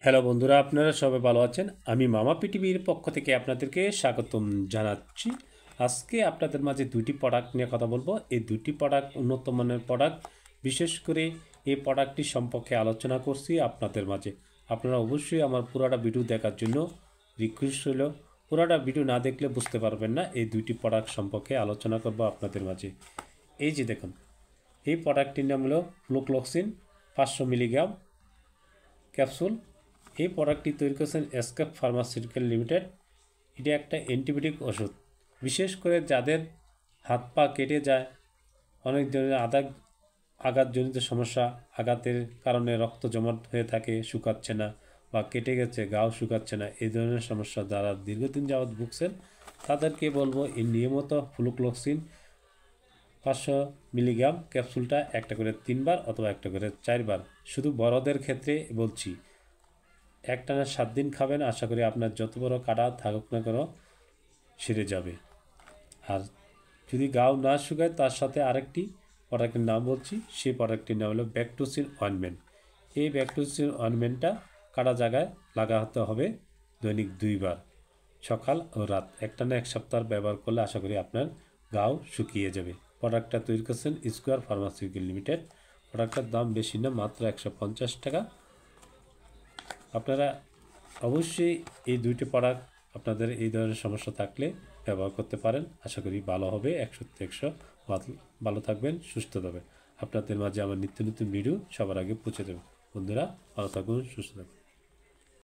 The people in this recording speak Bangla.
হ্যালো বন্ধুরা, আপনারা সবাই ভালো আছেন। আমি মামা পিটিভির পক্ষ থেকে আপনাদেরকে স্বাগতম জানাচ্ছি। আজকে আপনাদের মাঝে দুইটি প্রোডাক্ট নিয়ে কথা বলবো। এই দুইটি প্রোডাক্ট উন্নত মানের প্রোডাক্ট। বিশেষ করে এই প্রোডাক্টটি সম্পর্কে আলোচনা করছি আপনাদের মাঝে। আপনারা অবশ্যই আমার পুরোটা ভিডিও দেখার জন্য রিকোয়েস্ট রইল। পুরোটা ভিডিও না দেখলে বুঝতে পারবেন না এই দুইটি প্রোডাক্ট সম্পর্কে আলোচনা করব আপনাদের মাঝে। এই যে দেখুন, এই প্রোডাক্টটির নাম হলো ফ্লুক্লোক্সিন 500 মিলিগ্রাম ক্যাপসুল। এই প্রোডাক্টটি তৈরি করেছেন এসকেপ ফার্মাসিউটিক্যাল লিমিটেড। এটি একটা অ্যান্টিবায়োটিক ওষুধ। বিশেষ করে যাদের হাত পা কেটে যায়, অনেক ধরনের আঘাতজনিত সমস্যা, আঘাতের কারণে রক্ত জমাট হয়ে থাকে, শুকাচ্ছে না, বা কেটে গেছে গাও শুকাচ্ছে না, এই ধরনের সমস্যা যারা দীর্ঘদিন যাবৎ ভুগছেন তাদেরকে বলবো এই নিয়মিত ফ্লুক্লোক্সিন 500 মিলিগ্রাম ক্যাপসুলটা একটা করে 3 বার অথবা একটা করে 4 বার, শুধু বড়দের ক্ষেত্রে বলছি, একটানা 7 দিন খাবেন। আশা করি আপনার যত বড় কাটা থাকুক না কেন সেরে যাবে। আর যদি গাও না শুকায়, তার সাথে আরেকটি প্রোডাক্টের নাম বলছি, সেই প্রোডাক্টটির নাম হলো ব্যাকটোসিন অয়েনমেন্ট। এই ব্যাকটোসিন অয়েনমেন্টটা কাটা জায়গায় লাগাতে হবে দৈনিক 2 বার, সকাল ও রাত। একটানা 1 সপ্তাহ ব্যবহার করলে আশা করি আপনার গাও শুকিয়ে যাবে। প্রোডাক্টটা তৈরি করছেন স্কোয়ার ফার্মাসিউটিক্যাল লিমিটেড। প্রোডাক্টটার দাম বেশি না, মাত্র 150 টাকা। আপনারা অবশ্যই এই দুইটি প্রোডাক্ট আপনাদের এই ধরনের সমস্যা থাকলে ব্যবহার করতে পারেন। আশা করি ভালো হবে। 100 ভালো থাকবেন, সুস্থ থাকবেন। আপনাদের মাঝে আমার নিত্য নতুন ভিডিও সবার আগে পৌঁছে দেবে। বন্ধুরা ভালো থাকুন, সুস্থ থাকুন।